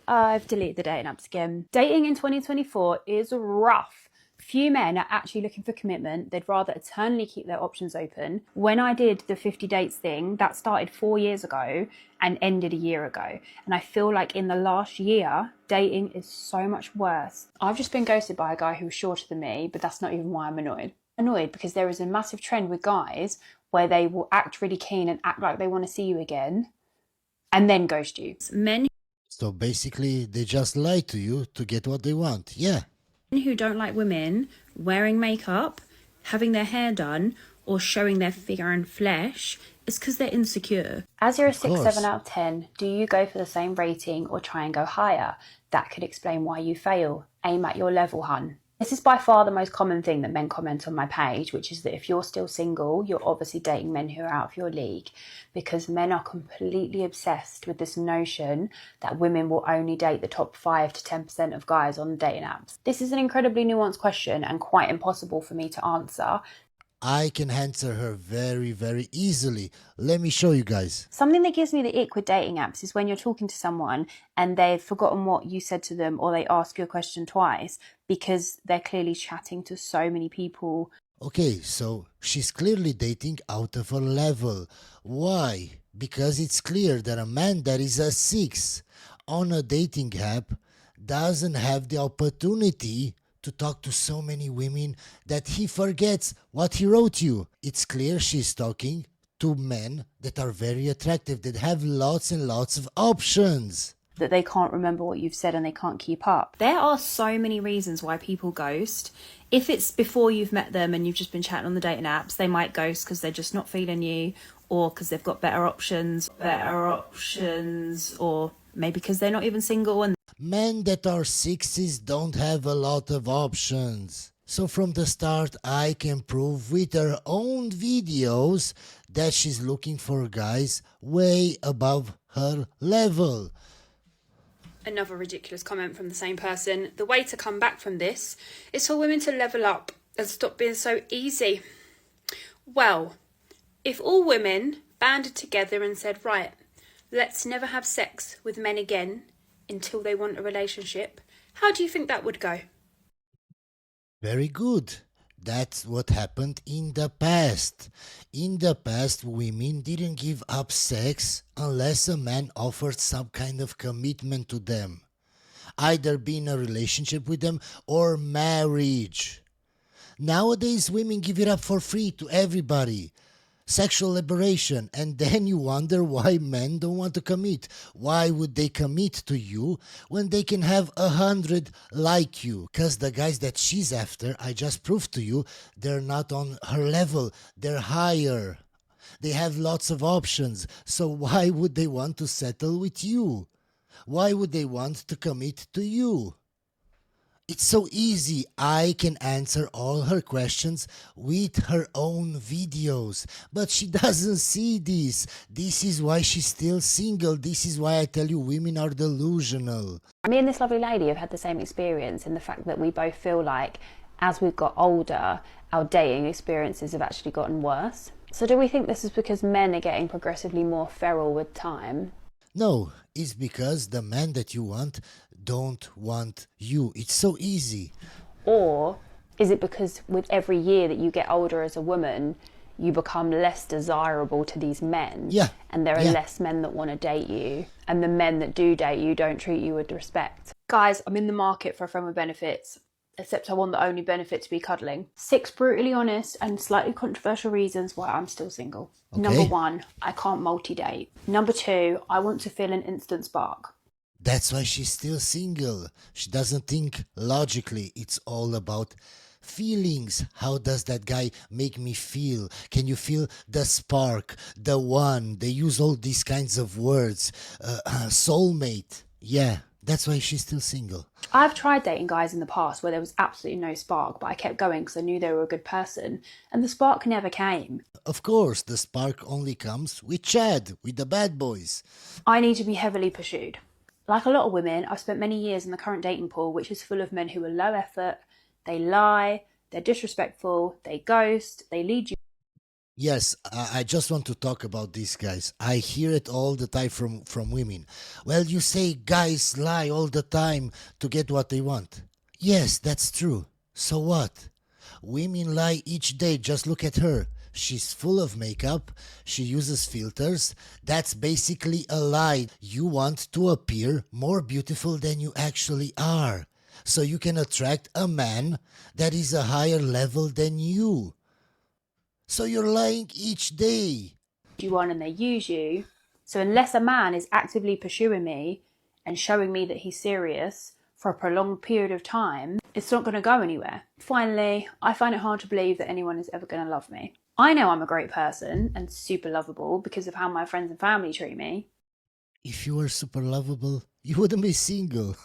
I've deleted the dating apps again. Dating in 2024 is rough. Few men are actually looking for commitment. They'd rather eternally keep their options open. When I did the 50 dates thing, that started 4 years ago and ended a year ago. And I feel like in the last year, dating is so much worse. I've just been ghosted by a guy who was shorter than me, but that's not even why I'm annoyed. Annoyed because there is a massive trend with guys where they will act really keen and act like they want to see you again and then ghost you. Men So basically, they just lie to you to get what they want. Yeah. who don't like women wearing makeup, having their hair done, or showing their figure and flesh is because they're insecure. As you're a 6, 7 out of 10, do you go for the same rating or try and go higher? That could explain why you fail. Aim at your level, hun. This is by far the most common thing that men comment on my page, which is that if you're still single, you're obviously dating men who are out of your league, because men are completely obsessed with this notion that women will only date the top 5 to 10% of guys on dating apps. This is an incredibly nuanced question and quite impossible for me to answer. I can answer her very, very easily. Let me show you guys. Something that gives me the ick with dating apps is when you're talking to someone and they've forgotten what you said to them, or they ask you a question twice because they're clearly chatting to so many people. Okay, so she's clearly dating out of her level. Why? Because it's clear that a man that is a 6 on a dating app doesn't have the opportunity to talk to so many women that he forgets what he wrote you. It's clear she's talking to men that are very attractive, that have lots and lots of options. That they can't remember what you've said and they can't keep up. There are so many reasons why people ghost. If it's before you've met them and you've just been chatting on the dating apps, they might ghost because they're just not feeling you, or because they've got better options, or maybe because they're not even single. And Men that are 6s don't have a lot of options. So from the start I can prove with her own videos that she's looking for guys way above her level. Another ridiculous comment from the same person. The way to come back from this is for women to level up and stop being so easy. Well, if all women banded together and said, right, let's never have sex with men again until they want a relationship, how do you think that would go? Very good. That's what happened in the past. In the past, women didn't give up sex unless a man offered some kind of commitment to them. Either be in a relationship with them or marriage. Nowadays, women give it up for free to everybody. Sexual liberation, and then you wonder why men don't want to commit. Why would they commit to you when they can have 100 like you? Because the guys that she's after, I just proved to you, they're not on her level, they're higher. They have lots of options, so why would they want to settle with you? Why would they want to commit to you? It's so easy. I can answer all her questions with her own videos. But she doesn't see this. This is why she's still single. This is why I tell you women are delusional. Me and this lovely lady have had the same experience in the fact that we both feel like as we've got older, our dating experiences have actually gotten worse. So do we think this is because men are getting progressively more feral with time? No, it's because the man that you want don't want you. It's so easy. Or is it because with every year that you get older as a woman, you become less desirable to these men? Yeah. And there are less men that want to date you. And the men that do date you don't treat you with respect. Guys, I'm in the market for a friend with benefits. Except I want the only benefit to be cuddling. 6 brutally honest and slightly controversial reasons why I'm still single. Okay. Number 1, I can't multi-date. Number 2, I want to feel an instant spark. That's why she's still single. She doesn't think logically. It's all about feelings. How does that guy make me feel? Can you feel the spark, the one? They use all these kinds of words. Soulmate. Yeah, that's why she's still single. I've tried dating guys in the past where there was absolutely no spark, but I kept going because I knew they were a good person, and the spark never came. Of course, the spark only comes with Chad, with the bad boys. I need to be heavily pursued. Like a lot of women, I've spent many years in the current dating pool, which is full of men who are low effort, they lie, they're disrespectful, they ghost, they lead you Yes, I just want to talk about these guys. I hear it all the time from women. Well, you say guys lie all the time to get what they want. Yes, that's true. So what? Women lie each day. Just look at her. She's full of makeup. She uses filters. That's basically a lie. You want to appear more beautiful than you actually are, so you can attract a man that is a higher level than you. So you're lying each day. You on and they use you. So unless a man is actively pursuing me and showing me that he's serious for a prolonged period of time, it's not going to go anywhere. Finally, I find it hard to believe that anyone is ever going to love me. I know I'm a great person and super lovable because of how my friends and family treat me. If you were super lovable, you wouldn't be single.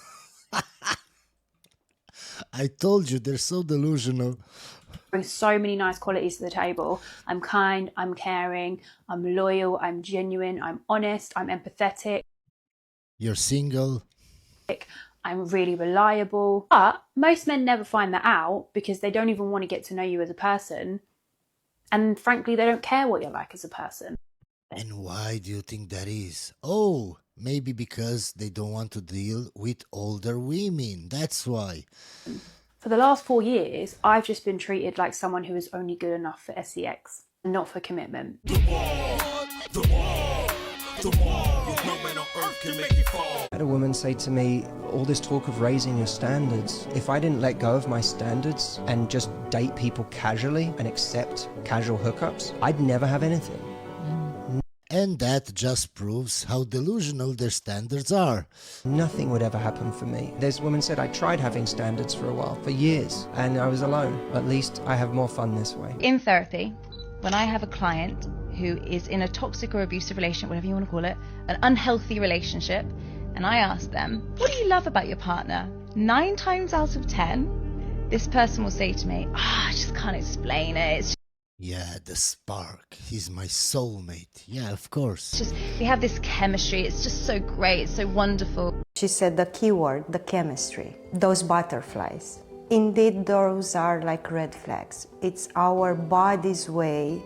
I told you, they're so delusional. Bring so many nice qualities to the table. I'm kind, I'm caring, I'm loyal, I'm genuine, I'm honest, I'm empathetic. You're single. I'm really reliable. But most men never find that out because they don't even want to get to know you as a person. And frankly, they don't care what you're like as a person. And why do you think that is? Oh, maybe because they don't want to deal with older women. That's why. For the last 4 years, I've just been treated like someone who is only good enough for sex, not for commitment. I had a woman say to me, all this talk of raising your standards, if I didn't let go of my standards and just date people casually and accept casual hookups, I'd never have anything. And that just proves how delusional their standards are. Nothing would ever happen for me. This woman said, I tried having standards for a while, for years, and I was alone. At least I have more fun this way. In therapy, when I have a client who is in a toxic or abusive relationship, whatever you want to call it, an unhealthy relationship, and I ask them, what do you love about your partner? 9 times out of 10, this person will say to me, I just can't explain it. It's Yeah, the spark. He's my soulmate. Yeah, of course. just, we have this chemistry. It's just so great. It's so wonderful. She said the key word, the chemistry, those butterflies. Indeed, those are like red flags. It's our body's way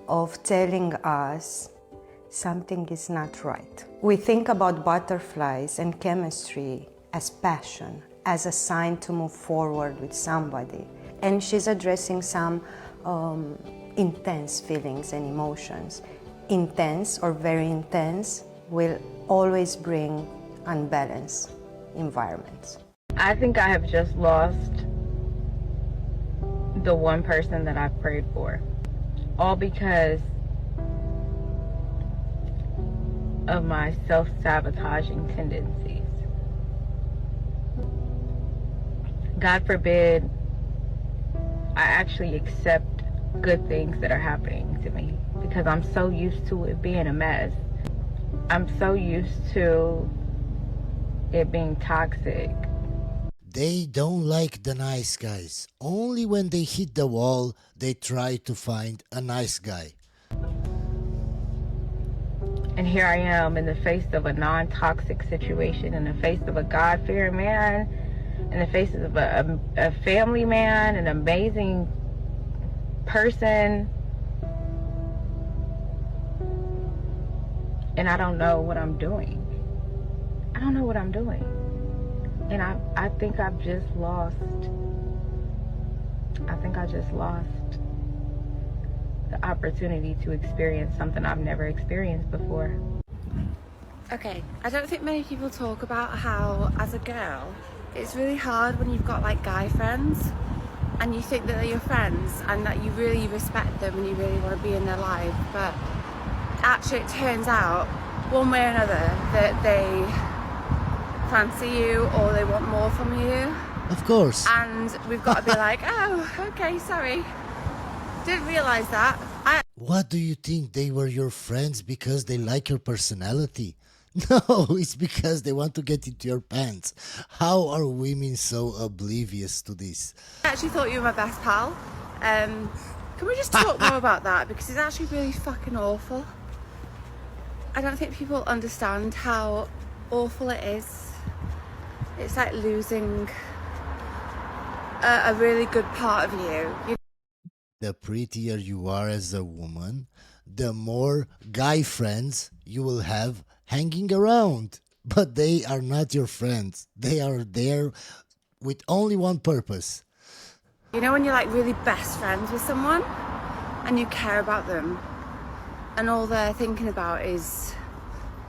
of telling us something is not right. We think about butterflies and chemistry as passion, as a sign to move forward with somebody. And she's addressing some intense feelings and emotions. Intense or very intense will always bring unbalanced environments. I think I have just lost the one person that I've prayed for, all because of my self-sabotaging tendencies. God forbid I actually accept good things that are happening to me, because I'm so used to it being a mess. I'm so used to it being toxic. They don't like the nice guys. Only when they hit the wall, they try to find a nice guy. And here I am in the face of a non-toxic situation, in the face of a God-fearing man, in the face of a family man, an amazing person. And I don't know what I'm doing. I don't know what I'm doing. And I think I've just lost. I think I just lost the opportunity to experience something I've never experienced before. Okay, I don't think many people talk about how, as a girl, it's really hard when you've got like guy friends and you think that they're your friends and that you really respect them and you really want to be in their life, but actually it turns out one way or another that they fancy you or they want more from you. Of course. And we've got to be like, oh, okay, sorry, didn't realise that. What do you think? They were your friends because they like your personality? No, it's because they want to get into your pants. How are women so oblivious to this? I actually thought you were my best pal. Can we just talk more about that, because it's actually really fucking awful. I don't think people understand how awful it is. It's like losing a really good part of you. The prettier you are as a woman, the more guy friends you will have hanging around. But they are not your friends. They are there with only one purpose. You know when you're like really best friends with someone and you care about them and all they're thinking about is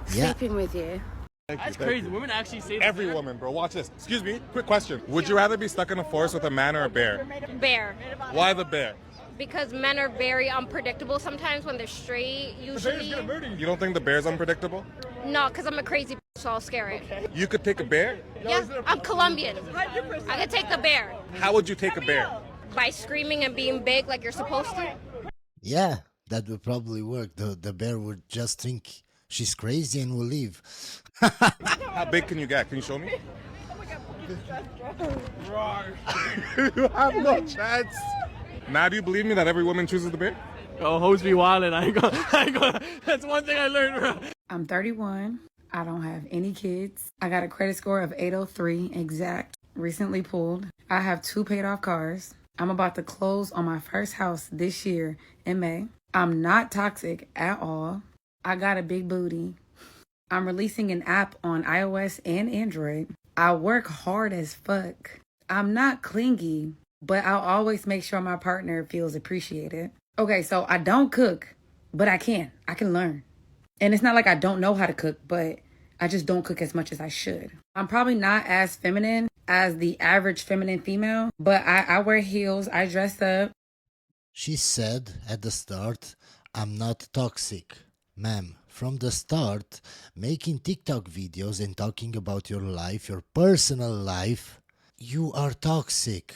sleeping with you? That's crazy. Women actually say that. Every woman, bro. Watch this. Excuse me. Quick question. Would you rather be stuck in a forest with a man or a bear? Bear. Why the bear? Because men are very unpredictable sometimes when they're straight, usually. You don't think the bear's unpredictable? No, because I'm a crazy bitch, so I'll scare it. You could take a bear? Yeah, I'm Colombian. I could take the bear How would you take a bear? by screaming and being big like you're supposed to. Yeah, that would probably work. The bear would just think she's crazy and will leave. How big can you get? Can you show me? You have no chance. Now do you believe me that every woman chooses the bear? Oh, hoes be wildin'. I ain't gonna. That's one thing I learned, bro. I'm 31. I don't have any kids. I got a credit score of 803 exact. Recently pulled. I have 2 paid off cars. I'm about to close on my first house this year in May. I'm not toxic at all. I got a big booty. I'm releasing an app on iOS and Android. I work hard as fuck. I'm not clingy, but I'll always make sure my partner feels appreciated. Okay, so I don't cook, but I can. I can learn. And it's not like I don't know how to cook, but I just don't cook as much as I should. I'm probably not as feminine as the average feminine female, but I wear heels, I dress up. She said at the start, I'm not toxic. Ma'am, from the start, making TikTok videos and talking about your life, your personal life, you are toxic.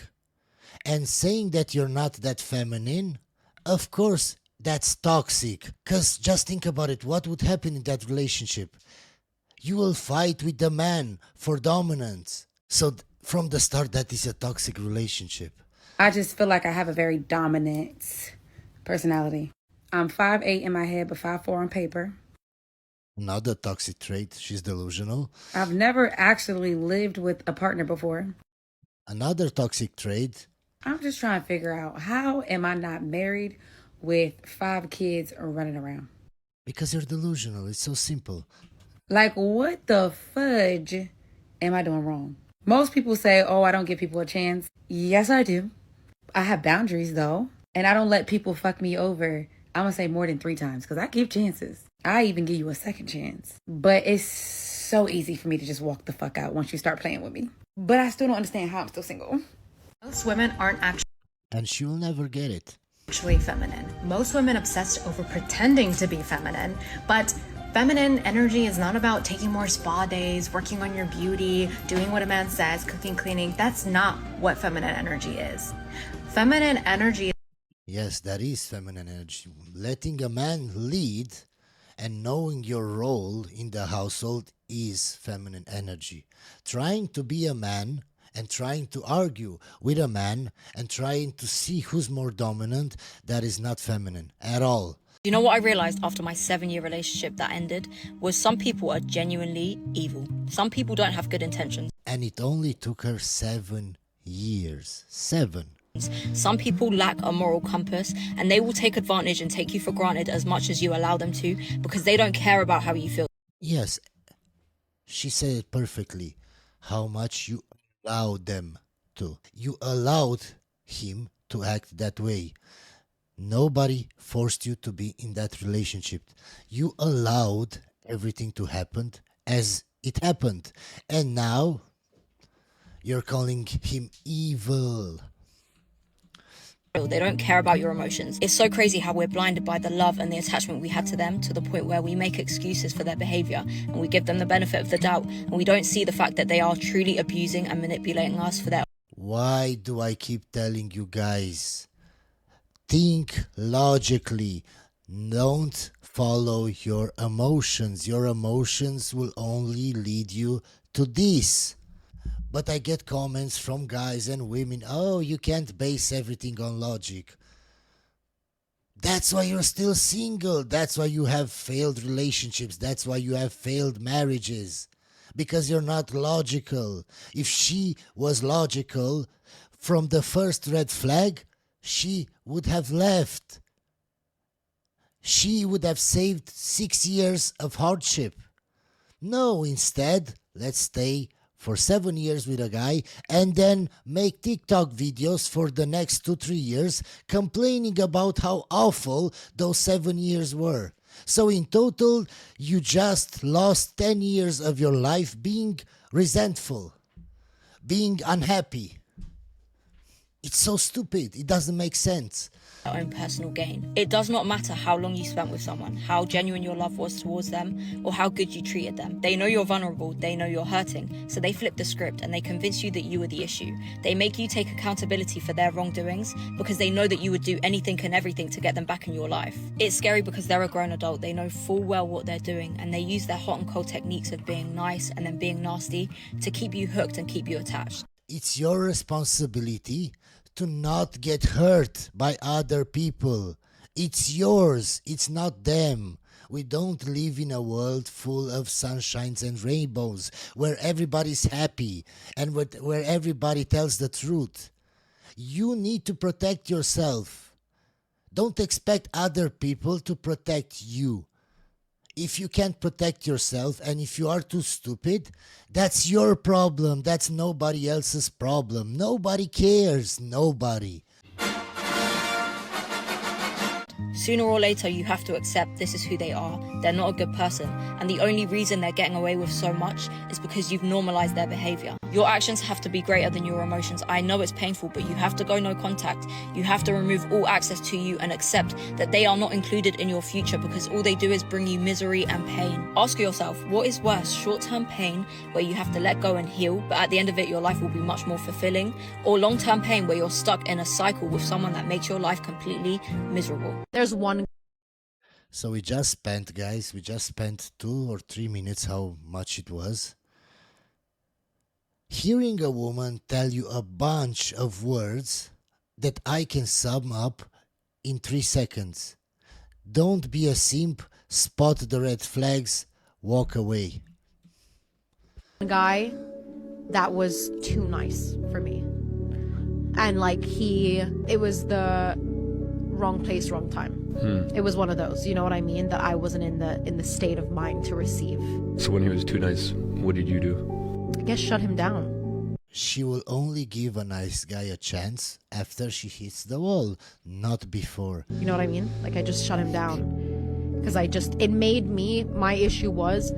And saying that you're not that feminine, of course, that's toxic. Because just think about it, what would happen in that relationship? You will fight with the man for dominance. So from the start, that is a toxic relationship. I just feel like I have a very dominant personality. I'm 5'8" in my head, but 5'4" on paper. Another toxic trait, she's delusional. I've never actually lived with a partner before. Another toxic trait, I'm just trying to figure out, how am I not married with 5 kids running around? because you're delusional. It's so simple. Like, what the fudge am I doing wrong? Most people say, oh, I don't give people a chance. Yes, I do. I have boundaries, though. And I don't let people fuck me over. I'm going to say more than 3 times because I give chances. I even give you a second chance. But it's so easy for me to just walk the fuck out once you start playing with me. But I still don't understand how I'm still single. Most women aren't And she will never get it. actually feminine. Most women obsessed over pretending to be feminine, but feminine energy is not about taking more spa days, working on your beauty, doing what a man says, cooking, cleaning. That's not what feminine energy is. Feminine energy. Yes, that is feminine energy. Letting a man lead and knowing your role in the household is feminine energy. Trying to be a man and trying to argue with a man and trying to see who's more dominant, that is not feminine at all. You know what I realized after my 7-year relationship that ended was some people are genuinely evil. Some people don't have good intentions. And it only took her 7 years. 7. Some people lack a moral compass and they will take advantage and take you for granted as much as you allow them to because they don't care about how you feel. Yes, she said it perfectly. How much you allowed them to. You allowed him to act that way. Nobody forced you to be in that relationship. You allowed everything to happen as it happened. And now you're calling him evil. They don't care about your emotions. It's so crazy how we're blinded by the love and the attachment we had to them to the point where we make excuses for their behavior and we give them the benefit of the doubt and we don't see the fact that they are truly abusing and manipulating us for their. Why do I keep telling you guys? Think logically. Don't follow your emotions. Your emotions will only lead you to this. But I get comments from guys and women, oh, you can't base everything on logic. That's why you're still single. That's why you have failed relationships. That's why you have failed marriages. Because you're not logical. If she was logical, from the first red flag, she would have left. She would have saved 6 years of hardship. No, instead, let's stay for 7 years with a guy and then make TikTok videos for the next 2-3 years complaining about how awful those 7 years were. So in total, you just lost 10 years of your life being resentful, being unhappy. It's so stupid. It doesn't make sense. Their own personal gain. It does not matter how long you spent with someone, how genuine your love was towards them, or how good you treated them. They know you're vulnerable, they know you're hurting, so they flip the script and they convince you that you are the issue. They make you take accountability for their wrongdoings because they know that you would do anything and everything to get them back in your life. It's scary because they're a grown adult, they know full well what they're doing, and they use their hot and cold techniques of being nice and then being nasty to keep you hooked and keep you attached. It's your responsibility to not get hurt by other people. It's yours, it's not them. We don't live in a world full of sunshines and rainbows where everybody's happy and where everybody tells the truth. You need to protect yourself. Don't expect other people to protect you. If you can't protect yourself and if you are too stupid, that's your problem. That's nobody else's problem. Nobody cares. Nobody. Sooner or later, you have to accept this is who they are. They're not a good person, and the only reason they're getting away with so much is because you've normalized their behavior. Your actions have to be greater than your emotions. I know it's painful, but you have to go no contact. You have to remove all access to you and accept that they are not included in your future because all they do is bring you misery and pain. Ask yourself, what is worse, short-term pain where you have to let go and heal, but at the end of it, your life will be much more fulfilling, or long-term pain where you're stuck in a cycle with someone that makes your life completely miserable? There's one. So we just spent 2 or 3 minutes, how much it was, hearing a woman tell you a bunch of words that I can sum up in 3 seconds. Don't be a simp, spot the red flags, walk away. Guy that was too nice for me. And like it was the wrong place, wrong time. It was one of those, you know what I mean? That I wasn't in the state of mind to receive. So when he was too nice, what did you do? I guess shut him down. She will only give a nice guy a chance after she hits the wall, not before. You know what I mean? Like I just shut him down. Because it made me, my issue was,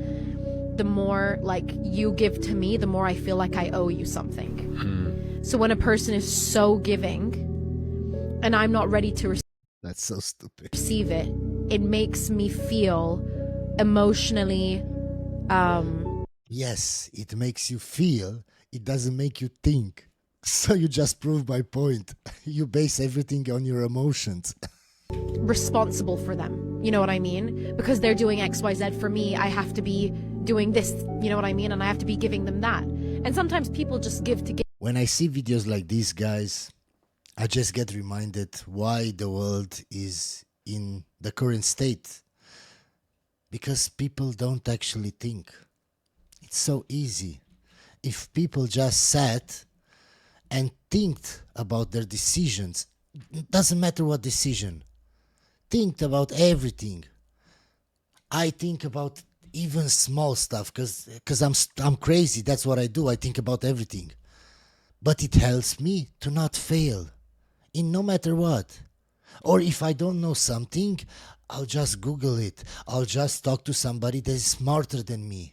the more like you give to me, the more I feel like I owe you something. So when a person is so giving and I'm not ready to That's so stupid. receive it, it makes me feel emotionally Yes, it makes you feel, it doesn't make you think. So you just proved my point. You base everything on your emotions. responsible for them. You know what I mean? Because they're doing XYZ for me, I have to be doing this, you know what I mean? And I have to be giving them that. And sometimes people just give to give. When I see videos like these, guys, I just get reminded why the world is in the current state. Because people don't actually think. It's so easy. If people just sat and think about their decisions, it doesn't matter what decision, think about everything. I think about even small stuff because I'm crazy. That's what I do. I think about everything. But it helps me to not fail in no matter what. Or if I don't know something, I'll just Google it. I'll just talk to somebody that is smarter than me.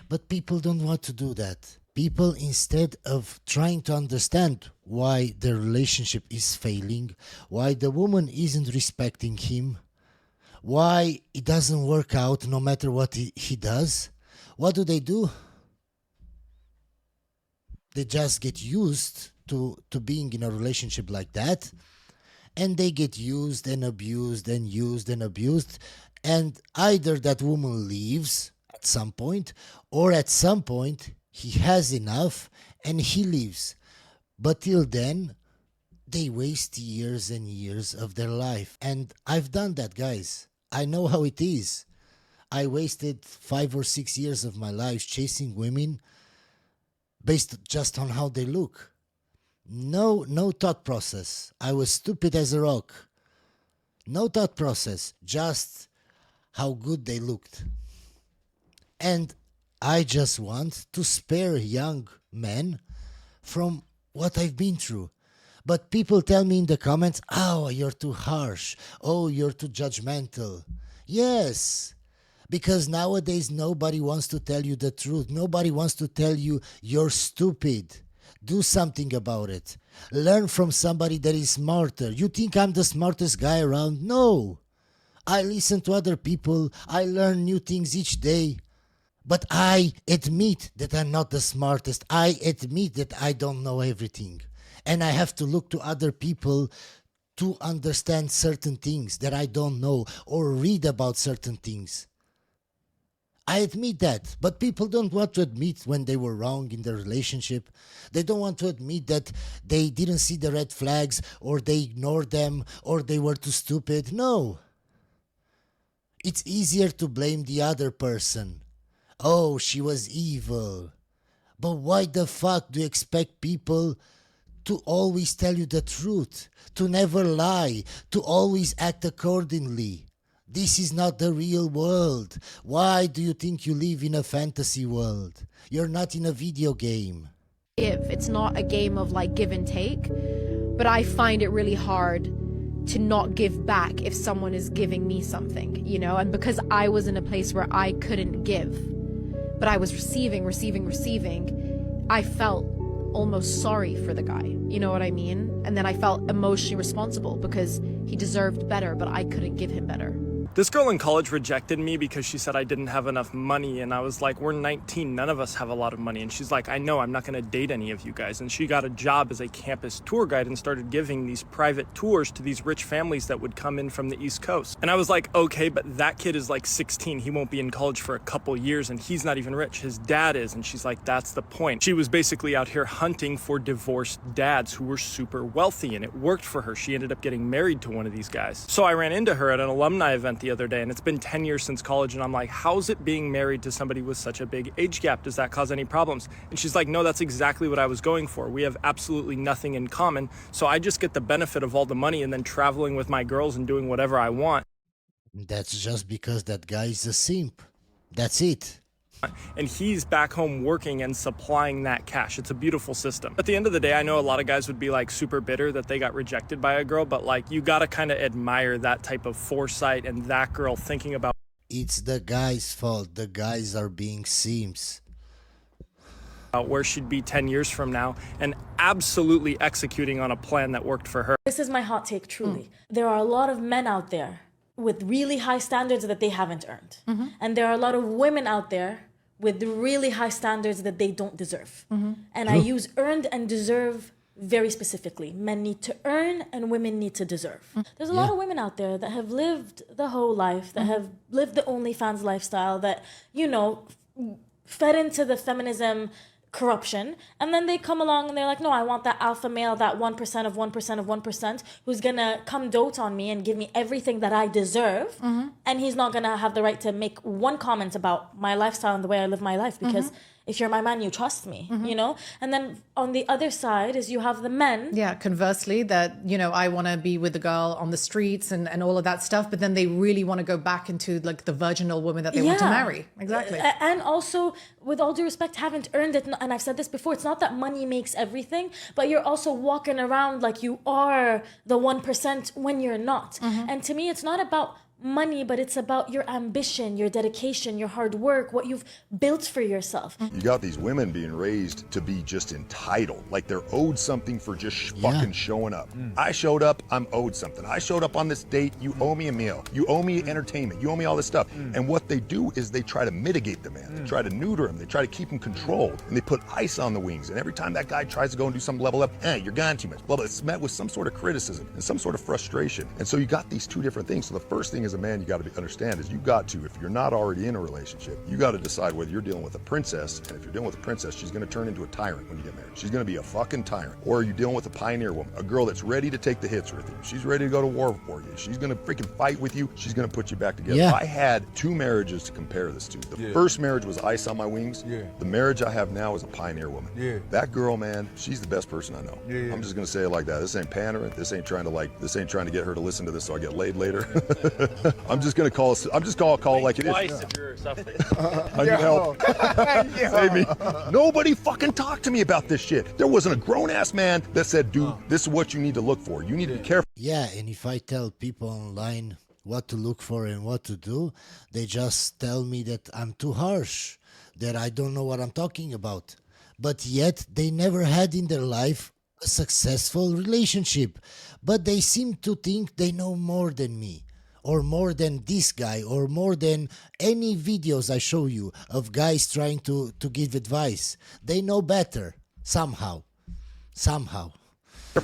But people don't want to do that. People, instead of trying to understand why their relationship is failing, why the woman isn't respecting him, why it doesn't work out no matter what he does, what do? They just get used to being in a relationship like that, and they get used and abused and used and abused, and either that woman leaves at some point, or at some point he has enough and he leaves. But till then, they waste years and years of their life. And I've done that, guys. I know how it is. I wasted 5 or 6 years of my life chasing women based just on how they look, No thought process. I was stupid as a rock. No thought process, just how good they looked. And I just want to spare young men from what I've been through. But people tell me in the comments, oh, you're too harsh. Oh, you're too judgmental. Yes, because nowadays nobody wants to tell you the truth. Nobody wants to tell you you're stupid. Do something about it. Learn from somebody that is smarter. You think I'm the smartest guy around? No. I listen to other people. I learn new things each day. But I admit that I'm not the smartest. I admit that I don't know everything. And I have to look to other people to understand certain things that I don't know or read about certain things. I admit that, but people don't want to admit when they were wrong in their relationship. They don't want to admit that they didn't see the red flags or they ignored them or they were too stupid. No. It's easier to blame the other person. Oh, she was evil. But why the fuck do you expect people to always tell you the truth, to never lie, to always act accordingly? This is not the real world. Why do you think you live in a fantasy world? You're not in a video game. It's not a game of like give and take, but I find it really hard to not give back if someone is giving me something, you know? And because I was in a place where I couldn't give, but I was receiving, I felt almost sorry for the guy, you know what I mean? And then I felt emotionally responsible because he deserved better, but I couldn't give him better. This girl in college rejected me because she said I didn't have enough money, and I was like, we're 19, none of us have a lot of money. And she's like, I know, I'm not gonna date any of you guys. And she got a job as a campus tour guide and started giving these private tours to these rich families that would come in from the East Coast. And I was like, okay, but that kid is like 16, he won't be in college for a couple years, and he's not even rich, his dad is. And she's like, that's the point. She was basically out here hunting for divorced dads who were super wealthy, and it worked for her. She ended up getting married to one of these guys. So I ran into her at an alumni event the other day, and it's been 10 years since college, and I'm like, how's it being married to somebody with such a big age gap? Does that cause any problems? And she's like, no, that's exactly what I was going for. We have absolutely nothing in common, so I just get the benefit of all the money and then traveling with my girls and doing whatever I want. That's just because that guy is a simp. That's it. And he's back home working and supplying that cash. It's a beautiful system. At the end of the day, I know a lot of guys would be like super bitter that they got rejected by a girl, but like you gotta kind of admire that type of foresight and that girl thinking about. It's the guy's fault. The guys are being simps. Where she'd be 10 years from now and absolutely executing on a plan that worked for her. This is my hot take, truly. There are a lot of men out there with really high standards that they haven't earned. And there are a lot of women out there with really high standards that they don't deserve. And I use earned and deserve very specifically. Men need to earn and women need to deserve. There's a lot of women out there that have lived the whole life, that have lived the OnlyFans lifestyle, that, you know, fed into the feminism corruption, and then they come along and they're like, no, I want that alpha male, that 1% of 1% of 1% who's gonna come dote on me and give me everything that I deserve, and he's not gonna have the right to make one comment about my lifestyle and the way I live my life, because if you're my man, you trust me, you know? And then on the other side is you have the men. Yeah, conversely, that, you know, I want to be with the girl on the streets and all of that stuff, but then they really want to go back into like the virginal woman that they want to marry. Exactly. And also, with all due respect, haven't earned it. And I've said this before, it's not that money makes everything, but you're also walking around like you are the 1% when you're not. And to me, it's not about money, but it's about your ambition, your dedication, your hard work, what you've built for yourself. You got these women being raised to be just entitled, like they're owed something for just fucking showing up. I showed up, I'm owed something. I showed up on this date, you owe me a meal. You owe me entertainment, you owe me all this stuff. And what they do is they try to mitigate the man. They try to neuter him, they try to keep him controlled, and they put ice on the wings. And every time that guy tries to go and do some level up, you're gone too much. Well, it's met with some sort of criticism and some sort of frustration. And so you got these two different things. So the first thing is as a man you got to understand is you got to, if you're not already in a relationship, you got to decide whether you're dealing with a princess, and if you're dealing with a princess, she's going to turn into a tyrant when you get married. She's going to be a fucking tyrant. Or are you dealing with a pioneer woman, a girl that's ready to take the hits with you? She's ready to go to war for you. She's going to freaking fight with you. She's going to put you back together. Yeah. I had 2 marriages to compare this to. The first marriage was ice on my wings. The marriage I have now is a pioneer woman. That girl, man, she's the best person I know. I'm just going to say it like that. This ain't pandering. This ain't trying to get her to listen to this so I get laid later. I'm just gonna call it like it is. Twice if you're suffering. I need help. Save me. Nobody fucking talked to me about this shit. There wasn't a grown-ass man that said, dude, this is what you need to look for. You need to be careful. Yeah, and if I tell people online what to look for and what to do, they just tell me that I'm too harsh, that I don't know what I'm talking about. But yet they never had in their life a successful relationship, but they seem to think they know more than me, or more than this guy, or more than any videos I show you of guys trying to give advice. They know better, somehow.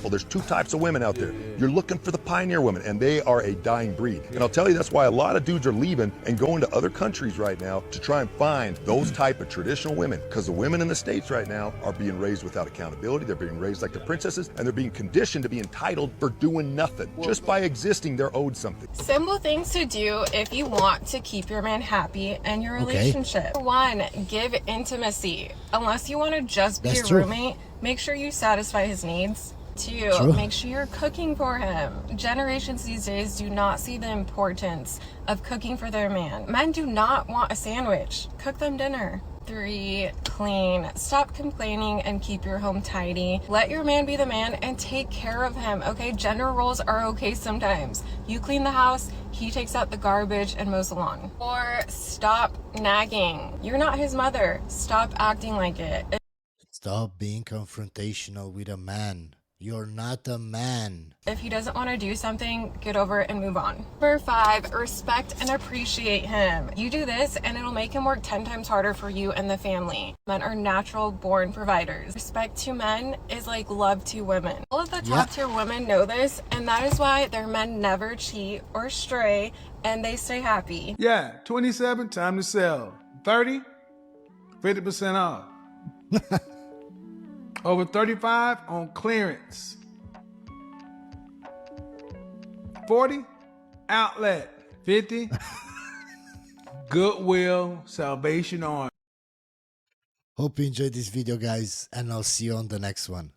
There's 2 types of women out there. You're looking for the pioneer women, and they are a dying breed. And I'll tell you, that's why a lot of dudes are leaving and going to other countries right now to try and find those type of traditional women. Because the women in the States right now are being raised without accountability. They're being raised like the princesses, and they're being conditioned to be entitled for doing nothing. Just by existing, they're owed something. Simple things to do if you want to keep your man happy and your relationship. For one, give intimacy. Unless you want to just be That's your true. roommate, make sure you satisfy his needs. 2, True. make sure you're cooking for him. Generations these days do not see the importance of cooking for their man. Men do not want a sandwich. Cook them dinner. 3, clean. Stop complaining and keep your home tidy. Let your man be the man and take care of him, okay? Gender roles are okay sometimes. You clean the house, he takes out the garbage and mows the lawn. 4, stop nagging. You're not his mother. Stop acting like it. Stop being confrontational with a man. You're not a man. If he doesn't want to do something, get over it and move on. Number 5, respect and appreciate him. You do this and it'll make him work 10 times harder for you and the family. Men are natural born providers. Respect to men is like love to women. All of the top tier women know this, and that is why their men never cheat or stray and they stay happy. Yeah, 27, time to sell. 30, 50% off. Over 35 on clearance. 40, outlet. 50, Goodwill, Salvation Army. Hope you enjoyed this video, guys, and I'll see you on the next one.